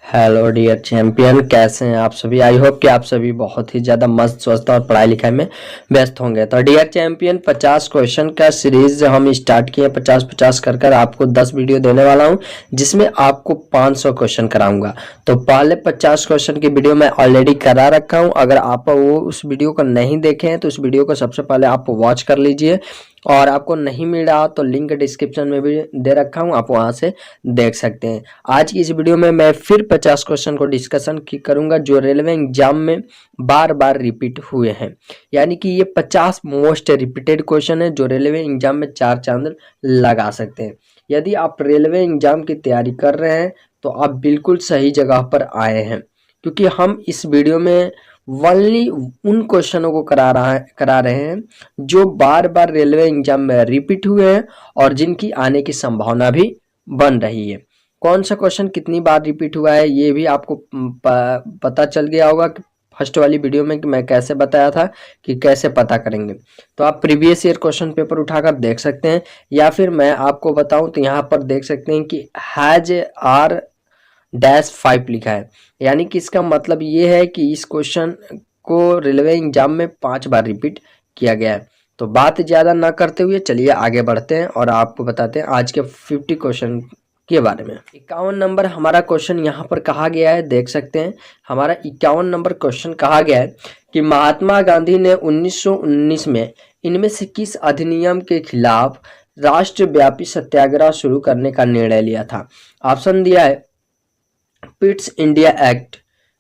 Hello dear champion, कैसे हैं आप सभी। आई होप कि आप सभी बहुत ही ज़्यादा मस्त स्वस्थ और पढ़ाई लिखाई में व्यस्त होंगे। तो डियर चैंपियन, 50 क्वेश्चन का सीरीज हम स्टार्ट किए। 50-50 कर आपको 10 वीडियो देने वाला हूं, जिसमें आपको 500 क्वेश्चन कराऊंगा। तो पहले 50 क्वेश्चन की वीडियो मैं ऑलरेडी करा रखा हूं। अगर आप वो उस वीडियो को नहीं देखे हैं तो उस वीडियो को सबसे पहले आप वॉच कर लीजिए, और आपको नहीं मिल रहा तो लिंक डिस्क्रिप्शन में भी दे रखा हूं, आप वहां से देख सकते हैं। आज की इस वीडियो में मैं फिर 50 क्वेश्चन को डिस्कशन करूंगा जो रेलवे एग्जाम में बार बार रिपीट हुए हैं। यानी कि ये 50 मोस्ट रिपीटेड क्वेश्चन है जो रेलवे एग्जाम में 4 चांद लगा सकते हैं। यदि आप रेलवे एग्जाम की तैयारी कर रहे हैं तो आप बिल्कुल सही जगह पर आए हैं, क्योंकि हम इस वीडियो में ओनली उन क्वेश्चनों को करा रहे हैं जो बार बार रेलवे एग्जाम में रिपीट हुए हैं और जिनकी आने की संभावना भी बन रही है। कौन सा क्वेश्चन कितनी बार रिपीट हुआ है ये भी आपको पता चल गया होगा कि फर्स्ट वाली वीडियो में कि मैं कैसे बताया था कि कैसे पता करेंगे। तो आप प्रीवियस ईयर क्वेश्चन पेपर उठाकर देख सकते हैं, या फिर मैं आपको बताऊं तो यहाँ पर देख सकते हैं कि हैज आर डैश 5 लिखा है। यानी कि इसका मतलब ये है कि इस क्वेश्चन को रेलवे एग्जाम में 5 बार रिपीट किया गया है। तो बात ज़्यादा ना करते हुए चलिए आगे बढ़ते हैं और आपको बताते हैं आज के 50 क्वेश्चन के बारे में। 51 नंबर हमारा क्वेश्चन यहाँ पर कहा गया है, देख सकते हैं। हमारा 51 नंबर क्वेश्चन कहा गया है कि महात्मा गांधी ने 1919 में इनमें से किस अधिनियम के खिलाफ राष्ट्रव्यापी सत्याग्रह शुरू करने का निर्णय लिया था। ऑप्शन दिया है पिट्स इंडिया एक्ट,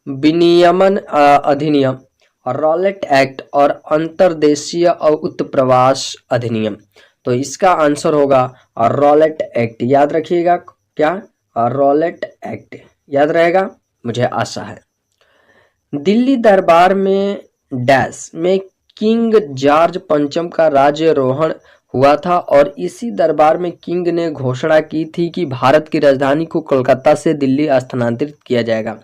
विनियमन अधिनियम, रॉलेट एक्ट और अंतर्देशीय उत्प्रवास अधिनियम। तो इसका आंसर होगा रॉलेट एक्ट। याद रखिएगा क्या, रॉलेट एक्ट याद रहेगा, मुझे आशा है। दिल्ली दरबार में डैश में किंग जॉर्ज पंचम का राज्यारोहण हुआ था, और इसी दरबार में किंग ने घोषणा की थी कि भारत की राजधानी को कोलकाता से दिल्ली स्थानांतरित किया जाएगा।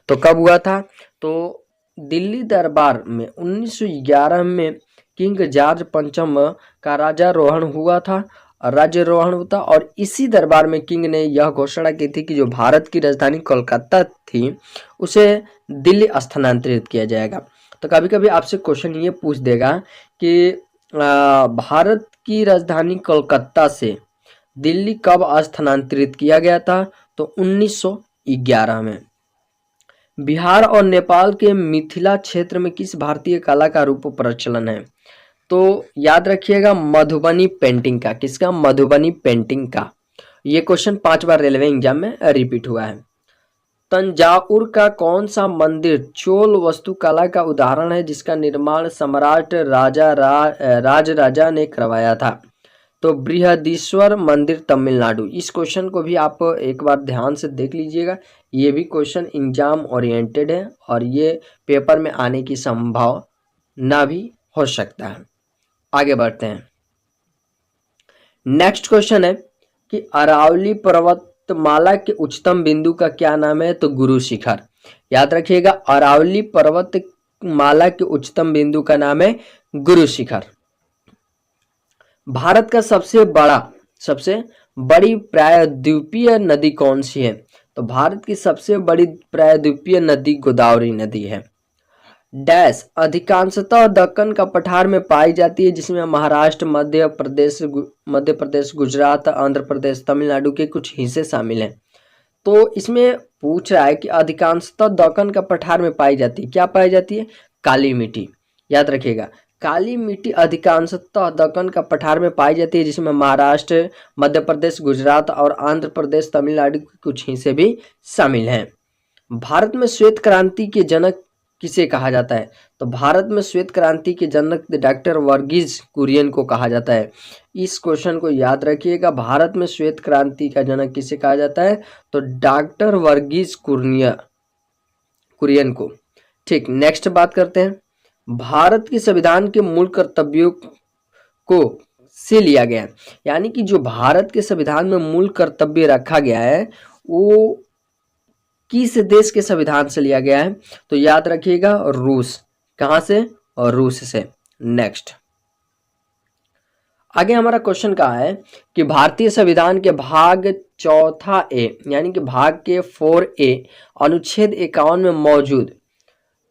तो कब हुआ था? तो दिल्ली दरबार में 1911 में किंग जॉर्ज पंचम का राज्यारोहण हुआ था, और इसी दरबार में किंग ने यह घोषणा की थी कि जो भारत की राजधानी कोलकाता थी उसे दिल्ली स्थानांतरित किया जाएगा। तो कभी कभी आपसे क्वेश्चन ये पूछ देगा कि भारत की राजधानी कोलकाता से दिल्ली कब स्थानांतरित किया गया था? तो 1911 में। बिहार और नेपाल के मिथिला क्षेत्र में किस भारतीय कला का रूप प्रचलन है? तो याद रखिएगा मधुबनी पेंटिंग का। किसका? मधुबनी पेंटिंग का। ये क्वेश्चन 5 बार रेलवे एग्जाम में रिपीट हुआ है। तंजावुर का कौन सा मंदिर चोल वास्तुकला का उदाहरण है जिसका निर्माण सम्राट राजा ने करवाया था? तो बृहदीश्वर मंदिर तमिलनाडु। इस क्वेश्चन को भी आप एक बार ध्यान से देख लीजिएगा, ये भी क्वेश्चन एग्जाम ओरिएंटेड है और ये पेपर में आने की संभावना भी हो सकता है। आगे बढ़ते हैं। नेक्स्ट क्वेश्चन है कि अरावली पर्वतमाला के उच्चतम बिंदु का क्या नाम है? तो गुरु शिखर। याद रखिएगा अरावली पर्वतमाला के उच्चतम बिंदु का नाम है गुरु शिखर। भारत का सबसे बड़ी प्रायद्वीपीय नदी कौन सी है? तो भारत की सबसे बड़ी प्रायद्वीपीय नदी गोदावरी नदी है। डैश अधिकांशतः दक्कन का पठार में पाई जाती है, जिसमें महाराष्ट्र, मध्य प्रदेश, गुजरात, आंध्र प्रदेश, तमिलनाडु के कुछ हिस्से शामिल हैं। तो इसमें पूछ रहा है कि अधिकांशतः दक्कन का पठार में पाई जाती है, क्या पाई जाती है? काली मिट्टी। याद रखिएगा काली मिट्टी अधिकांशतः दक्कन का पठार में पाई जाती है, जिसमें महाराष्ट्र, मध्य प्रदेश, गुजरात और आंध्र प्रदेश, तमिलनाडु के कुछ हिस्से भी शामिल हैं। भारत में श्वेत क्रांति के जनक किसे कहा जाता है? तो भारत में श्वेत क्रांति के जनक डॉक्टर वर्गीज कुरियन को कहा जाता है। इस क्वेश्चन को याद रखिएगा, भारत में श्वेत क्रांति का जनक किसे कहा जाता है? तो डॉक्टर वर्गीज कुरियन को। ठीक, नेक्स्ट बात करते हैं। भारत के संविधान के मूल कर्तव्यों को से लिया गया है, यानी कि जो भारत के संविधान में मूल कर्तव्य रखा गया है वो किस देश के संविधान से लिया गया है? तो याद रखिएगा रूस। कहां से? और रूस से। नेक्स्ट, आगे हमारा क्वेश्चन कहा है कि भारतीय संविधान के भाग 4A यानी कि भाग के 4A अनुच्छेद 51 में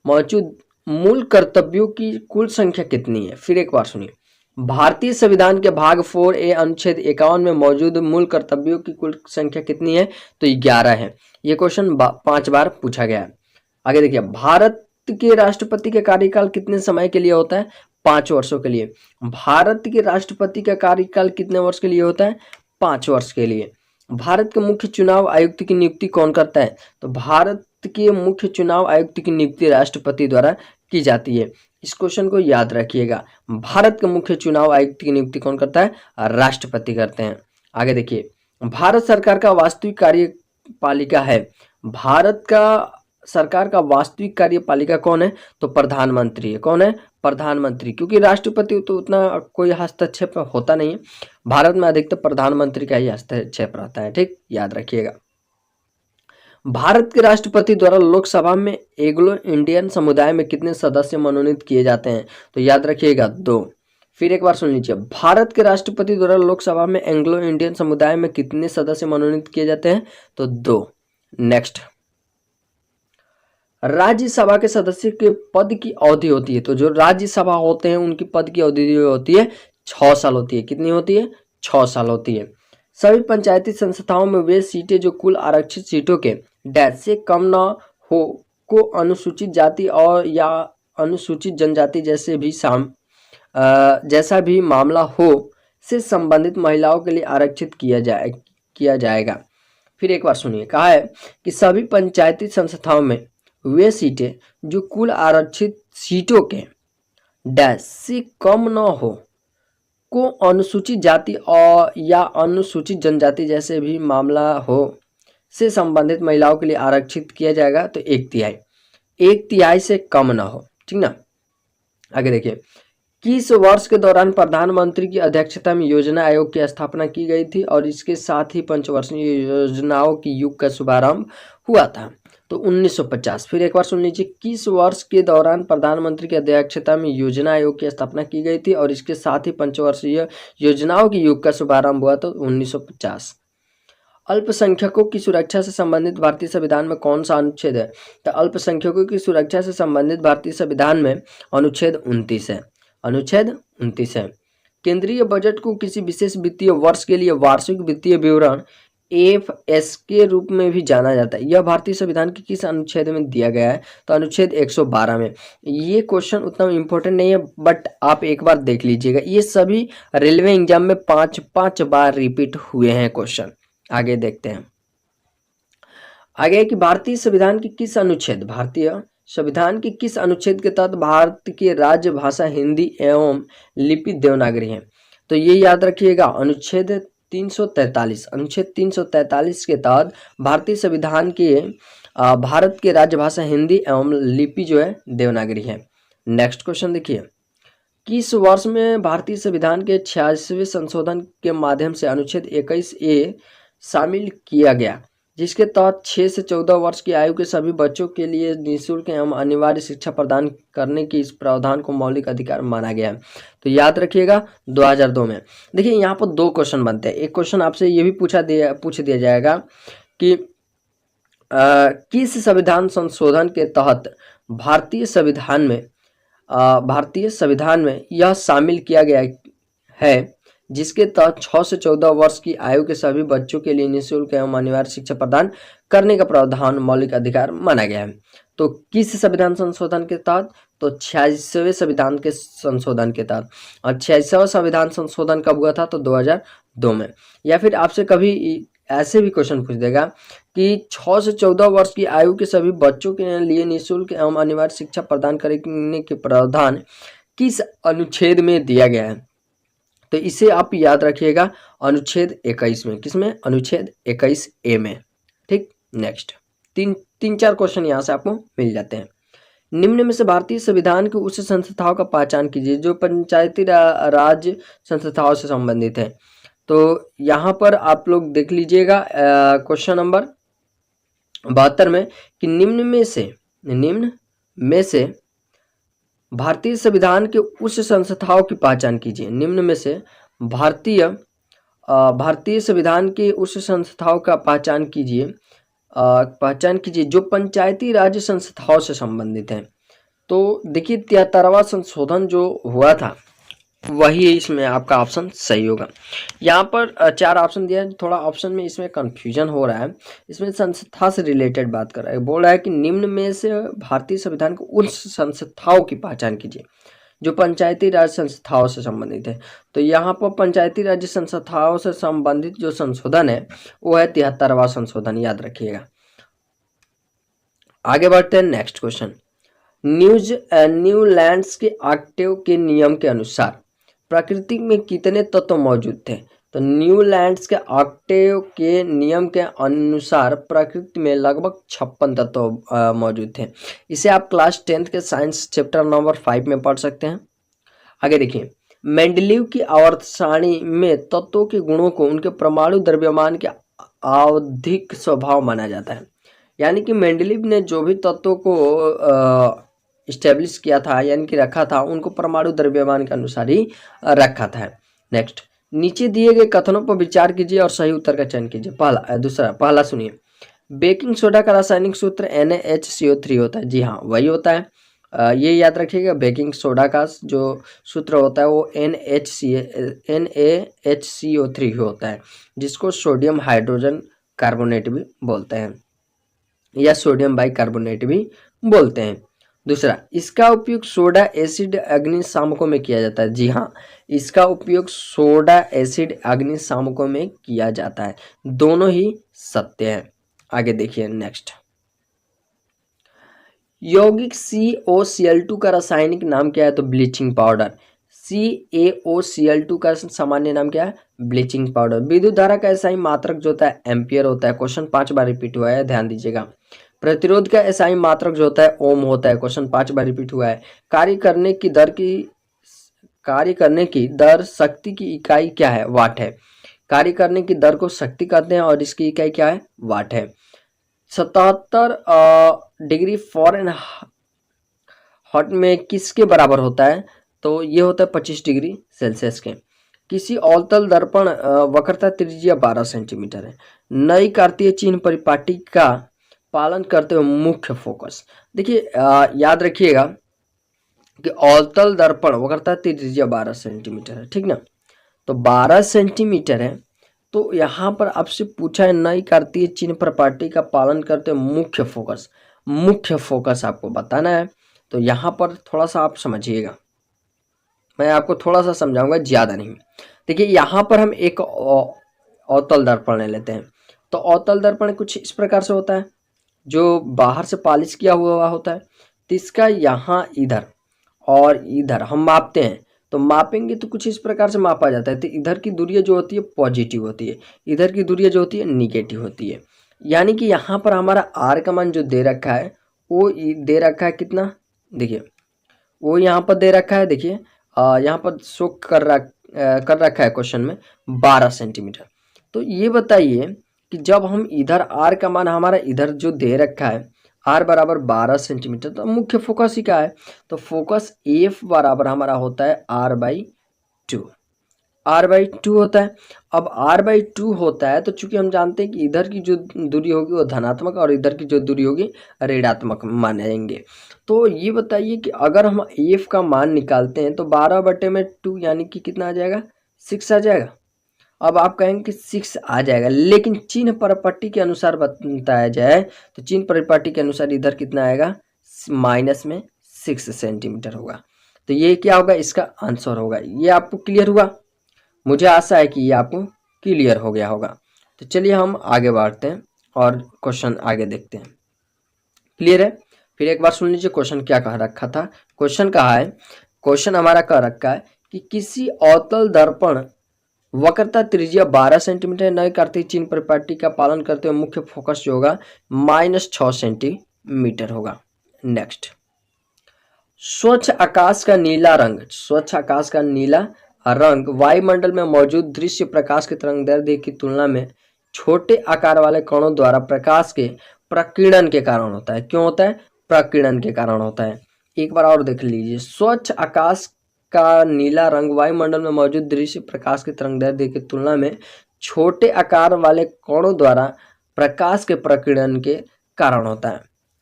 मौजूद मूल कर्तव्यों की कुल संख्या कितनी है। फिर एक बार सुनिए, भारतीय संविधान के भाग 4A अनुच्छेद 51 में मौजूद मूल कर्तव्यों की कुल संख्या कितनी है, तो 11 है। ये क्वेश्चन 5 बार पूछा गया है। आगे देखिए, भारत के राष्ट्रपति का कार्यकाल कितने समय के लिए होता है, 5 वर्षों के लिए। भारत के राष्ट्रपति का कार्यकाल कितने वर्ष के लिए होता है, 5 वर्ष के लिए। भारत के मुख्य चुनाव आयुक्त की नियुक्ति कौन करता है, तो भारत के मुख्य चुनाव आयुक्त की नियुक्ति राष्ट्रपति द्वारा की जाती है। इस क्वेश्चन को याद रखिएगा, भारत के मुख्य चुनाव आयुक्त की नियुक्ति कौन करता है, राष्ट्रपति करते हैं। आगे देखिए, भारत सरकार का वास्तविक कार्यपालिका है। भारत का सरकार का वास्तविक कार्यपालिका कौन है, तो प्रधानमंत्री है। कौन है, प्रधानमंत्री, क्योंकि राष्ट्रपति तो उतना कोई हस्तक्षेप होता नहीं है। भारत में अधिकतर प्रधानमंत्री का ही हस्तक्षेप रहता है, ठीक, याद रखिएगा। भारत के राष्ट्रपति द्वारा लोकसभा में एंग्लो इंडियन समुदाय में कितने सदस्य मनोनीत किए जाते हैं, तो याद रखिएगा 2। फिर एक बार सुन लीजिए, भारत के राष्ट्रपति द्वारा लोकसभा में एंग्लो इंडियन समुदाय में कितने सदस्य मनोनीत किए जाते हैं, तो 2। नेक्स्ट, राज्यसभा के सदस्य के पद की अवधि होती है, तो जो राज्यसभा होते हैं उनकी पद की अवधि होती है 6 साल होती है। कितनी होती है, 6 साल होती है। सभी पंचायती संस्थाओं में वे सीटें जो कुल आरक्षित सीटों के डैश से कम न हो को अनुसूचित जाति और या अनुसूचित जनजाति जैसा भी मामला हो से संबंधित महिलाओं के लिए आरक्षित किया जाएगा। फिर एक बार सुनिए, कहा है कि सभी पंचायती संस्थाओं में वे सीटें जो कुल आरक्षित सीटों के डैश से कम न हो को अनुसूचित जाति और या अनुसूचित जनजाति जैसे भी मामला हो से संबंधित महिलाओं के लिए आरक्षित किया जाएगा, तो 1/3 से कम ना हो, ठीक ना। आगे देखिए, किस वर्ष के दौरान प्रधानमंत्री की अध्यक्षता में योजना आयोग की स्थापना की गई थी और इसके साथ ही पंचवर्षीय योजनाओं की युग का शुभारंभ हुआ था, तो 1950। फिर एक बार सुन लीजिए, किस वर्ष के दौरान प्रधानमंत्री की अध्यक्षता में योजना आयोग की स्थापना की गई थी और इसके साथ ही पंचवर्षीय योजनाओं की युग का शुभारंभ हुआ, तो 1950। अल्पसंख्यकों की सुरक्षा से संबंधित भारतीय संविधान में कौन सा अनुच्छेद है, तो अल्पसंख्यकों की सुरक्षा से संबंधित भारतीय संविधान में अनुच्छेद 29 है। अनुच्छेद 29 है। केंद्रीय बजट को किसी विशेष वित्तीय वर्ष के लिए वार्षिक वित्तीय विवरण FS के रूप में भी जाना जाता है। यह भारतीय संविधान के किस अनुच्छेद में दिया गया है, तो अनुच्छेद 112 में। ये क्वेश्चन उतना इम्पोर्टेंट नहीं है, बट आप एक बार देख लीजिएगा, ये सभी रेलवे एग्जाम में 5 बार रिपीट हुए हैं क्वेश्चन। आगे देखते हैं, आगे कि भारतीय संविधान के किस अनुच्छेद के तहत भारत की राज्य भाषा हिंदी एवं लिपि देवनागरी है, तो ये याद रखिएगा, अनुच्छेद 343 के तहत भारतीय संविधान के भारत की राज्य भाषा हिंदी एवं लिपि जो है देवनागरी है। नेक्स्ट क्वेश्चन देखिए, किस वर्ष में भारतीय संविधान के 86वें संशोधन के माध्यम से अनुच्छेद 21A शामिल किया गया, जिसके तहत 6 से 14 वर्ष की आयु के सभी बच्चों के लिए निःशुल्क एवं अनिवार्य शिक्षा प्रदान करने के इस प्रावधान को मौलिक अधिकार माना गया है, तो याद रखिएगा 2002 में। देखिए यहाँ पर 2 क्वेश्चन बनते हैं। एक क्वेश्चन आपसे ये भी पूछ दिया जाएगा कि किस संविधान संशोधन के तहत भारतीय संविधान में यह शामिल किया गया है, जिसके तहत 6 से 14 वर्ष की आयु के सभी बच्चों के लिए निःशुल्क एवं अनिवार्य शिक्षा प्रदान करने का प्रावधान मौलिक अधिकार माना गया है। तो किस संविधान संशोधन के तहत, तो 86वें संविधान के संशोधन के तहत। और 86वां संविधान संशोधन कब हुआ था, तो 2002 में। या फिर आपसे कभी ऐसे भी क्वेश्चन पूछ देगा कि 6 से 14 वर्ष की आयु के सभी बच्चों के लिए निःशुल्क एवं अनिवार्य शिक्षा प्रदान करने के प्रावधान किस अनुच्छेद में दिया गया है, तो इसे आप याद रखिएगा अनुच्छेद 21 में। किसमें, अनुच्छेद 21A में, ठीक। नेक्स्ट 3-4 क्वेश्चन यहाँ से आपको मिल जाते हैं। निम्न में से भारतीय संविधान की उस संस्थाओं का पहचान कीजिए जो पंचायती राज संस्थाओं से संबंधित है। तो यहाँ पर आप लोग देख लीजिएगा क्वेश्चन नंबर 72 में कि निम्न में से भारतीय संविधान के उस संस्थाओं की पहचान कीजिए। निम्न में से भारतीय संविधान के उस संस्थाओं का पहचान कीजिए जो पंचायती राज संस्थाओं से संबंधित हैं। तो देखिए 73वां संशोधन जो हुआ था वही इसमें आपका ऑप्शन सही होगा। यहाँ पर 4 ऑप्शन दिया है, थोड़ा ऑप्शन में इसमें कंफ्यूजन हो रहा है। इसमें संस्था से रिलेटेड बात कर रहा है, बोल रहा है कि निम्न में से भारतीय संविधान को उन संस्थाओं की पहचान कीजिए जो पंचायती राज संस्थाओं से संबंधित है। तो यहाँ पर पंचायती राज संस्थाओं से संबंधित जो संशोधन है वो है 73वां संशोधन, याद रखिएगा। आगे बढ़ते हैं नेक्स्ट क्वेश्चन। न्यूलैंड्स के ऑक्टेव के नियम के अनुसार प्रकृति में कितने तत्व मौजूद थे? तो न्यूलैंड्स के ऑक्टेव के नियम के अनुसार प्रकृति में लगभग 56 तत्व मौजूद थे। इसे आप क्लास 10th के साइंस चैप्टर नंबर 5 में पढ़ सकते हैं। आगे देखिए, मेंडलीव की आवर्त सारणी में तत्वों के गुणों को उनके परमाणु द्रव्यमान के आवधिक स्वभाव माना जाता है। यानी कि मेंडलीव ने जो भी तत्वों को इस्टेब्लिश किया था यानी कि रखा था, उनको परमाणु द्रव्यमान के अनुसार ही रखा था। नेक्स्ट, नीचे दिए गए कथनों पर विचार कीजिए और सही उत्तर का चयन कीजिए। पहला सुनिए, बेकिंग सोडा का रासायनिक सूत्र NaHCO3 होता है। जी हाँ, वही होता है। ये याद रखिएगा, बेकिंग सोडा का जो सूत्र होता है वो NaHCO3 होता है, जिसको सोडियम हाइड्रोजन कार्बोनेट भी बोलते हैं या सोडियम बाइकार्बोनेट भी बोलते हैं। दूसरा, इसका उपयोग सोडा एसिड अग्निशामकों में किया जाता है। जी हाँ, इसका उपयोग सोडा एसिड अग्निशामकों में किया जाता है। दोनों ही सत्य है। आगे देखिए नेक्स्ट, यौगिक CaOCl2 का रासायनिक नाम क्या है? तो ब्लीचिंग पाउडर। CaOCl2 का सामान्य नाम क्या है? Bleaching powder. विद्युत धारा का एसआई मात्रक जो होता है एम्पियर होता है। क्वेश्चन 5 बार रिपीट हुआ है, ध्यान दीजिएगा। प्रतिरोध का एसआई मात्रक जो होता है ओम होता है। क्वेश्चन 5 बार रिपीट हुआ है। कार्य करने की दर शक्ति की इकाई क्या है? वाट है। कार्य करने की दर को शक्ति कहते हैं और इसकी इकाई क्या है? वाट है। 77 डिग्री फ़ारेनहाइट में किसके बराबर होता है? तो ये होता है 25 डिग्री सेल्सियस के। किसी अवतल दर्पण वक्रता त्रिज्या 12 सेंटीमीटर है। नई कार्तीय चिन्ह परिपाटी का पालन करते हुए मुख्य फोकस। देखिए याद रखिएगा कि अवतल दर्पण वक्रता त्रिज्या 12 सेंटीमीटर है, ठीक ना? तो 12 सेंटीमीटर है। तो यहाँ पर आपसे पूछा है नई कार्तीय चिन्ह परिपाटी का पालन करते हुए मुख्य फोकस आपको बताना है। तो यहाँ पर थोड़ा सा आप समझिएगा, मैं आपको थोड़ा सा समझाऊंगा, ज़्यादा नहीं। देखिए यहाँ पर हम एक अवतल दर्पण ले लेते हैं। तो अवतल दर्पण कुछ इस प्रकार से होता है, जो बाहर से पॉलिश किया हुआ होता है। तो इसका यहाँ इधर और इधर हम मापते हैं, तो मापेंगे तो कुछ इस प्रकार से मापा जाता है। तो इधर की दूरी जो होती है पॉजिटिव होती है, इधर की दूरी जो होती है निगेटिव होती है। यानी कि यहाँ पर हमारा R का मान जो दे रखा है वो दे रखा है कितना? देखिए वो यहाँ पर दे रखा है, देखिए यहाँ पर शो कर रखा है क्वेश्चन में 12 सेंटीमीटर। तो ये बताइए कि जब हम इधर R का मान हमारा इधर जो दे रखा है R बराबर 12 सेंटीमीटर, तो मुख्य फोकस ही क्या है? तो फोकस F बराबर हमारा होता है R/2 होता है। अब R/2 होता है तो चूंकि हम जानते हैं कि इधर की जो दूरी होगी वो धनात्मक और इधर की जो दूरी होगी ऋणात्मक मानेंगे। तो ये बताइए कि अगर हम F का मान निकालते हैं तो 12/2 यानी कि कितना आ जाएगा? 6 आ जाएगा। अब आप कहेंगे कि 6 आ जाएगा, लेकिन चिन्ह परिपाटी के अनुसार बताया जाए तो चिन्ह परिपाटी के अनुसार इधर कितना आएगा? माइनस में 6 सेंटीमीटर होगा। तो ये क्या होगा? इसका आंसर होगा। ये आपको क्लियर हुआ? मुझे आशा है कि ये आपको क्लियर हो गया होगा। तो चलिए हम आगे बढ़ते हैं और क्वेश्चन आगे देखते हैं। क्लियर है? फिर एक बार सुन लीजिए क्वेश्चन क्या कह रखा था। क्वेश्चन हमारा कह रखा है कि किसी अवतल दर्पण वक्रता त्रिज्या 12 सेंटीमीटर नए कार्तीय चिन्ह परिपाटी का पालन करते हुए मुख्य फोकस जो होगा -6 सेंटीमीटर होगा। नेक्स्ट, स्वच्छ आकाश का नीला रंग वायुमंडल में मौजूद दृश्य प्रकाश की तरंगदैर्ध्य की तुलना में छोटे आकार वाले कणों द्वारा प्रकाश के प्रकीर्णन के कारण होता है। क्यों होता है? प्रकीर्णन के कारण होता है। एक बार और देख लीजिए, स्वच्छ आकाश का नीला रंग वायुमंडल में मौजूद दृश्य प्रकाश की तरंगदैर्ध्य की तुलना में छोटे आकार वाले कणों द्वारा प्रकाश के प्रकीर्णन के कारण होता है।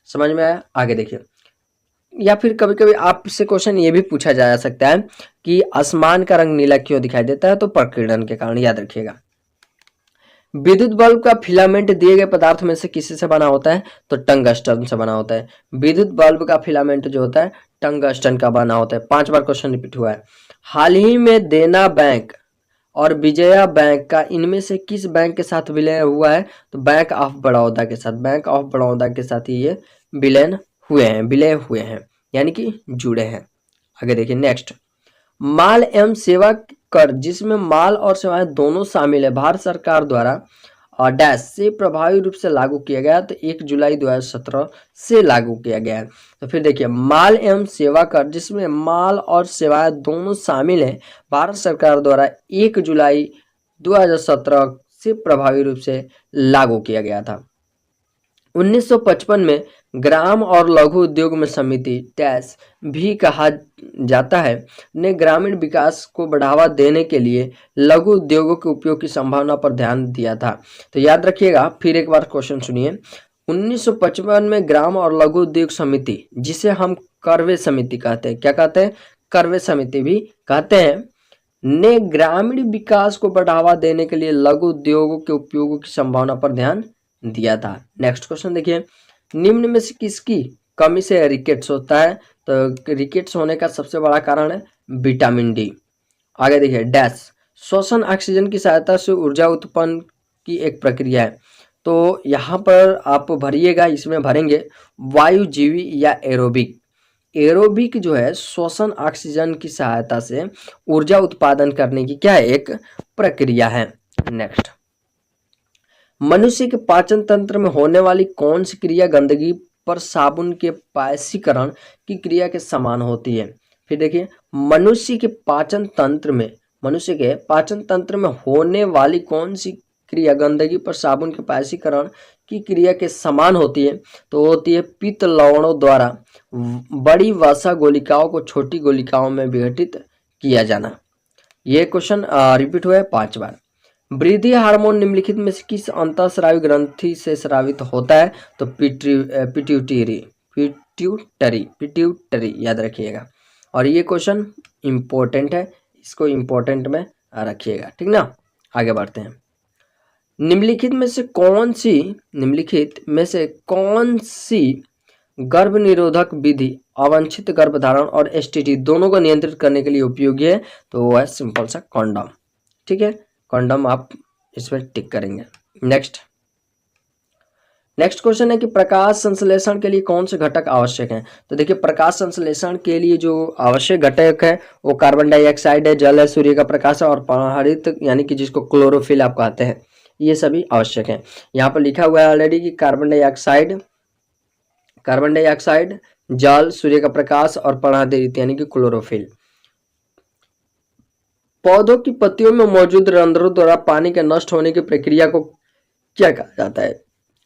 समझ में आया? आगे देखिए। या फिर कभी कभी आपसे क्वेश्चन ये भी पूछा जा सकता है कि आसमान का रंग नीला क्यों दिखाई देता है, तो प्रकीर्णन के कारण, याद रखिएगा। विद्युत बल्ब का फिलामेंट दिए गए पदार्थ में से किसी से बना होता है, तो टंगस्टन से बना होता है। विद्युत बल्ब का फिलामेंट जो होता है टंगस्टन का बना होता है। 5 बार क्वेश्चन रिपीट हुआ है। हाल ही में देना बैंक और विजया बैंक का इनमें से किस बैंक के साथ विलय हुआ है, तो बैंक ऑफ बड़ौदा के साथ, बैंक ऑफ बड़ौदा के साथ ही ये विलय हुए हैं, यानी कि जुड़े हैं। आगे देखिए नेक्स्ट। माल एवं सेवा कर जिसमें माल और सेवाएं दोनों शामिल है, भारत सरकार द्वारा डैश से प्रभावी रूप से लागू किया गया, तो 1 जुलाई 2017 से लागू किया गया है। तो फिर देखिए, माल एवं सेवा कर जिसमें माल और सेवाएं दोनों शामिल है, भारत सरकार द्वारा 1 जुलाई 2017 से प्रभावी रूप से लागू किया गया था। 1955 में ग्राम और लघु उद्योग में समिति डैश भी कहा जाता है ने ग्रामीण विकास को बढ़ावा देने के लिए लघु उद्योगों के उपयोग की संभावना पर ध्यान दिया था। तो याद रखिएगा, फिर एक बार क्वेश्चन सुनिए। 1955 में ग्राम और लघु उद्योग समिति, जिसे हम करवे समिति कहते हैं, क्या कहते हैं? करवे समिति भी कहते हैं, ने ग्रामीण विकास को बढ़ावा देने के लिए लघु उद्योगों के उपयोग की संभावना पर ध्यान दिया था। नेक्स्ट क्वेश्चन देखिए। निम्न में से किसकी कमी से रिकेट्स होता है, तो रिकेट्स होने का सबसे बड़ा कारण है विटामिन डी। आगे देखिए डैश श्वसन ऑक्सीजन की सहायता से ऊर्जा उत्पन्न की एक प्रक्रिया है, तो यहाँ पर आप भरिएगा, इसमें भरेंगे वायुजीवी या एरोबिक। एरोबिक जो है श्वसन ऑक्सीजन की सहायता से ऊर्जा उत्पादन करने की क्या है, एक प्रक्रिया है। नेक्स्ट, मनुष्य के पाचन तंत्र में होने वाली कौन सी क्रिया गंदगी पर साबुन के पायसीकरण की क्रिया के समान होती है? फिर देखिए, मनुष्य के पाचन तंत्र में होने वाली कौन सी क्रिया गंदगी पर साबुन के पायसीकरण की क्रिया के समान होती है, तो होती है पित्त लवणों द्वारा बड़ी वसा गोलिकाओं को छोटी गोलिकाओं में विघटित किया जाना। ये क्वेश्चन रिपीट हुआ है 5 बार। वृद्धि हार्मोन निम्नलिखित में से किस अंतःस्रावी ग्रंथि से स्रावित होता है, तो पिट्यूटरी, याद रखिएगा। और ये क्वेश्चन इंपॉर्टेंट है, इसको इंपॉर्टेंट में रखिएगा, ठीक ना। आगे बढ़ते हैं। निम्नलिखित में से कौन सी गर्भ निरोधक विधि अवांछित गर्भधारण और एसटीडी दोनों को नियंत्रित करने के लिए उपयोगी है, तो वो है सिंपल सा कॉन्डम। ठीक है, कॉन्डम आप इसमें टिक करेंगे। नेक्स्ट क्वेश्चन है कि प्रकाश संश्लेषण के लिए कौन से घटक आवश्यक हैं, तो देखिए प्रकाश संश्लेषण के लिए जो आवश्यक घटक है वो कार्बन डाइऑक्साइड है, जल है, सूर्य का प्रकाश है और हरित यानी कि जिसको क्लोरोफिल आप कहते हैं, ये सभी आवश्यक है। यहाँ पर लिखा हुआ है ऑलरेडी कि कार्बन डाइऑक्साइड, जल, सूर्य का प्रकाश और पर्णहरित यानी कि क्लोरोफिल। पौधों की पत्तियों में मौजूद रंध्रों द्वारा पानी के नष्ट होने की प्रक्रिया को क्या कहा जाता है?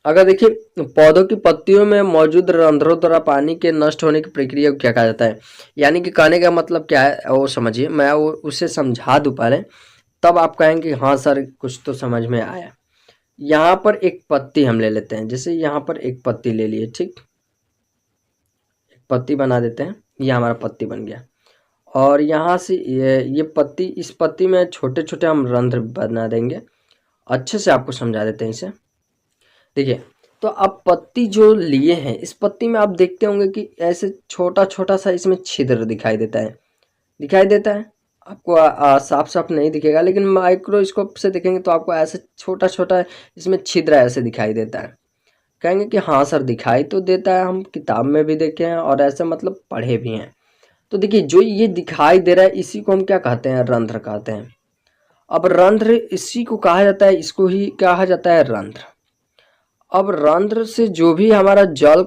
अगर देखिए, पौधों की पत्तियों में मौजूद रंध्रों द्वारा पानी के नष्ट होने की प्रक्रिया को क्या कहा जाता है, यानी कि कहने का मतलब क्या है वो समझिए, मैं वो उसे समझा दूं पहले, तब आप कहेंगे हाँ सर कुछ तो समझ में आया। यहाँ पर एक पत्ती हम ले लेते हैं, जैसे यहाँ पर एक पत्ती ले लिए, ठीक, एक पत्ती बना देते हैं, ये हमारा पत्ती बन गया। और यहाँ से ये पत्ती, इस पत्ती में छोटे छोटे हम रंध्र बना देंगे। अच्छे से आपको समझा देते हैं इसे। देखिए, तो अब पत्ती जो लिए हैं, इस पत्ती में आप देखते होंगे कि ऐसे छोटा छोटा सा इसमें छिद्र दिखाई देता है। आपको साफ साफ नहीं दिखेगा, लेकिन माइक्रोस्कोप से देखेंगे तो आपको ऐसे छोटा छोटा इसमें छिद्र ऐसे दिखाई देता है। कहेंगे कि हाँ सर दिखाई तो देता है, हम किताब में भी देखे हैं और ऐसे मतलब पढ़े भी हैं। तो देखिए, जो ये दिखाई दे रहा है इसी को हम क्या कहते हैं, रंध्र कहते हैं। अब रंध्र इसी को कहा जाता है, इसको ही कहा जाता है रंध्र। अब रंध्र से जो भी हमारा जल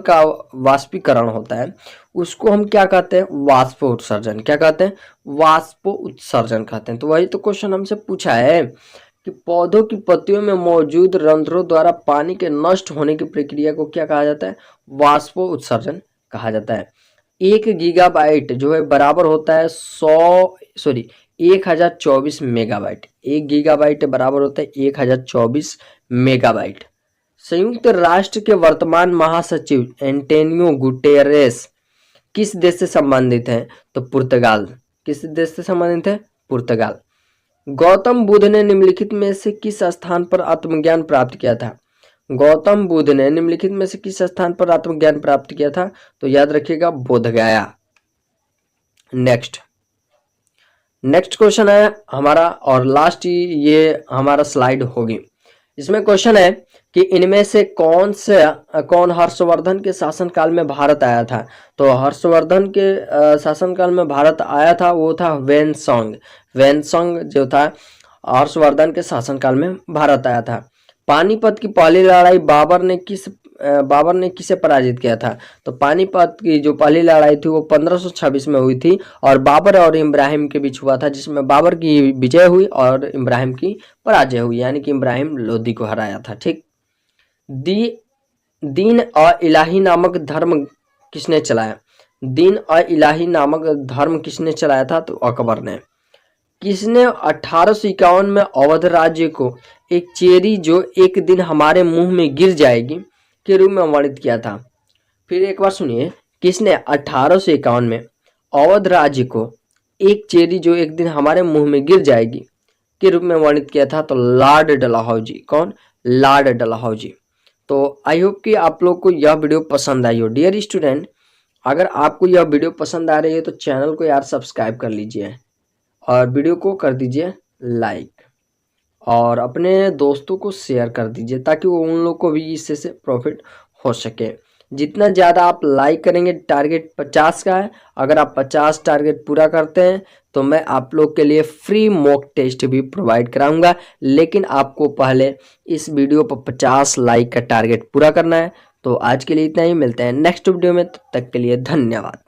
का वाष्पीकरण होता है उसको हम क्या कहते हैं, वाष्प उत्सर्जन। क्या कहते हैं, वाष्प उत्सर्जन कहते हैं। तो वही तो क्वेश्चन हमसे पूछा है कि पौधों की पत्तियों में मौजूद रंध्रों द्वारा पानी के नष्ट होने की प्रक्रिया को क्या कहा जाता है, वाष्प उत्सर्जन कहा जाता है। 1 गीगाबाइट जो है बराबर होता है 1024 मेगाबाइट। 1 गीगाबाइट बराबर होता है 1024 मेगाबाइट। संयुक्त राष्ट्र के वर्तमान महासचिव एंटोनियो गुटेरेस किस देश से संबंधित हैं? तो पुर्तगाल। किस देश से संबंधित है? पुर्तगाल। गौतम बुद्ध ने निम्नलिखित में से किस स्थान पर आत्मज्ञान प्राप्त किया था? गौतम बुद्ध ने निम्नलिखित में से किस स्थान पर आत्मज्ञान प्राप्त किया था? तो याद रखिएगा बोधगया। नेक्स्ट क्वेश्चन है हमारा और लास्ट ये हमारा स्लाइड होगी। इसमें क्वेश्चन है कि इनमें से कौन हर्षवर्धन के शासनकाल में भारत आया था? तो हर्षवर्धन के शासनकाल में भारत आया था वो था वेनसोंग जो था हर्षवर्धन के शासनकाल में भारत आया था। पानीपत की पहली लड़ाई बाबर ने किसे पराजित किया था? तो पानीपत की जो पहली लड़ाई थी वो 1526 में हुई थी और बाबर और इब्राहिम के बीच हुआ था, जिसमें बाबर की विजय हुई और इब्राहिम की पराजय हुई, यानी कि इब्राहिम लोदी को हराया था। ठीक। दीन और इलाही नामक धर्म किसने चलाया? दीन और इलाही नामक धर्म किसने चलाया था? तो अकबर ने। किसने 1851 में अवध राज्य को एक चेरी जो एक दिन हमारे मुंह में गिर जाएगी के रूप में वर्णित किया था? फिर एक बार सुनिए, किसने 1851 में अवध राज्य को एक चेरी जो एक दिन हमारे मुंह में गिर जाएगी के रूप में वर्णित किया था? तो लॉर्ड डलहौजी। कौन? लॉर्ड डलहौजी। तो आई होप कि आप लोग को यह वीडियो पसंद आई हो। डियर स्टूडेंट, अगर आपको यह वीडियो पसंद आ रही है तो चैनल को यार सब्सक्राइब कर लीजिए और वीडियो को कर दीजिए लाइक और अपने दोस्तों को शेयर कर दीजिए ताकि वो उन लोग को भी इससे से प्रॉफिट हो सके। जितना ज़्यादा आप लाइक करेंगे, टारगेट 50 का है, अगर आप 50 टारगेट पूरा करते हैं तो मैं आप लोग के लिए फ्री मॉक टेस्ट भी प्रोवाइड कराऊंगा, लेकिन आपको पहले इस वीडियो पर 50 लाइक का टारगेट पूरा करना है। तो आज के लिए इतना ही, मिलते हैं नेक्स्ट वीडियो में, तब तक के लिए धन्यवाद।